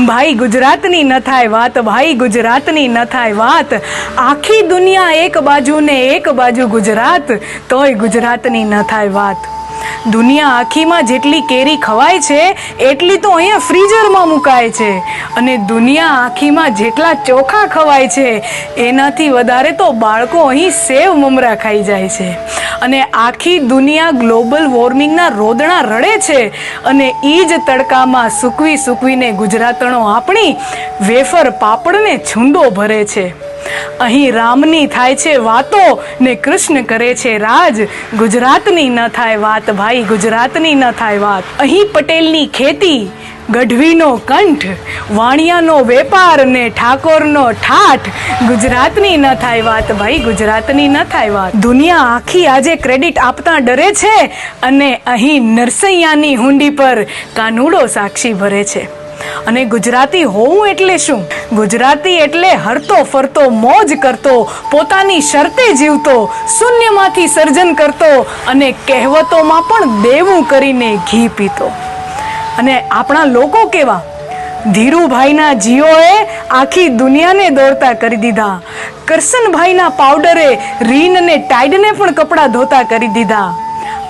ભાઈ ગુજરાતની ન થાય વાત, ભાઈ ગુજરાતની ન થાય વાત. આખી દુનિયા એક બાજુ ને એક બાજુ ગુજરાત, તોય ગુજરાતની ન થાય વાત. દુનિયા આખીમાં જેટલી કેરી ખવાય છે એટલી તો અહીંયા ફ્રીઝરમાં મુકાય છે, અને દુનિયા આખીમાં જેટલા ચોખા ખવાય છે એનાથી વધારે તો બાળકો અહીં સેવ મમરા ખાઈ જાય છે. અને આખી દુનિયા ગ્લોબલ વોર્મિંગના રોદણા રડે છે, અને એ જ તડકામાં સૂકવી સૂકવીને ગુજરાતણો આપણી વેફર પાપડને છૂંદો ભરે છે. અહીં રામની થાય છે વાતો ને કૃષ્ણ કરે છે રાજ, ગુજરાતની ન થાય વાત, ભાઈ ગુજરાતની ન થાય વાત. અહીં પટેલની ખેતી, ગઢવીનો કંઠ, વાણિયાનો વેપાર ને ઠાકોરનો ઠાઠ, ગુજરાતની ન થાય વાત, ભાઈ ગુજરાતની ન થાય વાત. દુનિયા આખી આજે ક્રેડિટ આપતા ડરે છે, અને અહીં નરસૈયાની હુંડી પર કાનુડો સાક્ષી ભરે છે. અને ગુજરાતી હોવું એટલે શું? ગુજરાતી એટલે હરતો ફરતો, મોજ કરતો, પોતાની શરતે જીવતો, શૂન્યમાંથી સર્જન કરતો, અને કહેવતોમાં પણ દેવું કરીને ઘી પીતો. અને આપણા લોકો કેવા? ધીરુભાઈના જીઓએ આખી દુનિયાને દોડતા કરી દીધા. કરસનભાઈના પાવડરે રીન ને ટાઈડને પણ કપડાં ધોતા કરી દીધા.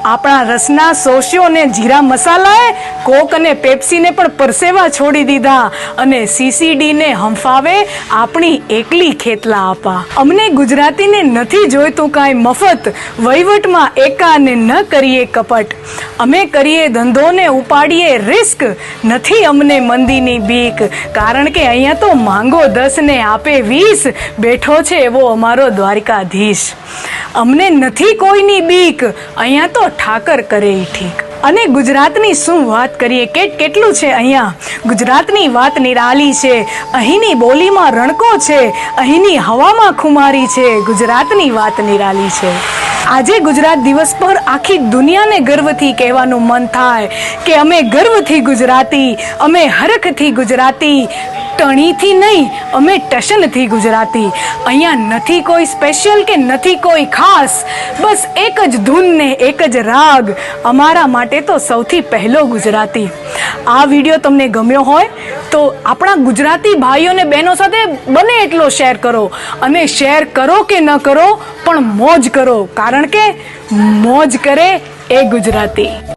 આપણા રસના સોશિયો ને જીરા મસાલાએ કોક અને પેપ્સીને પણ પરસેવા છોડી દીધા, અને સીસીડી ને હંફાવે આપણી એકલી ખેતલા આપા. અમને ગુજરાતીને નથી જોઈતું કાંઈ મફત, વહીવટમાં એકાને ન કરીએ કપટ. અમે કરીએ ધંધો ને ઉપાડીએ રિસ્ક, નથી અમને મંદીની બીક, કારણ કે અહીંયા તો માંગો 10 ને આપે 20, બેઠો છે એવો અમારો દ્વારકાધીશ. અમને નથી કોઈની બીક, અહીંયા તો ઠાકર કરે ઠીક. અને ગુજરાતની શું વાત કરીએ, કેટલું છે અહીંયા. ગુજરાતની વાત નિરાલી છે, અહીંની બોલીમાં રણકો છે, અહીંની હવામાં ખુમારી છે. ગુજરાતની વાત નિરાલી છે. આજે ગુજરાત દિવસ પર આખી દુનિયાને ગર્વથી કહેવાનું મન થાય કે અમે ગર્વથી ગુજરાતી, અમે હરખથી ગુજરાતી, ટણીથી નહીં, અમે ટશનથી ગુજરાતી. અહીંયા નથી કોઈ સ્પેશિયલ કે નથી કોઈ ખાસ, બસ એક જ ધૂન ને એક જ રાગ, અમારા માટે તો સૌથી પહેલો ગુજરાતી. આ વિડીયો તમને ગમ્યો હોય તો આપણા ગુજરાતી ભાઈઓ અને બહેનો સાથે બને એટલો શેર કરો, અને શેર કરો કે ન કરો પણ મોજ કરો, કારણ કે મોજ કરે એ ગુજરાતી.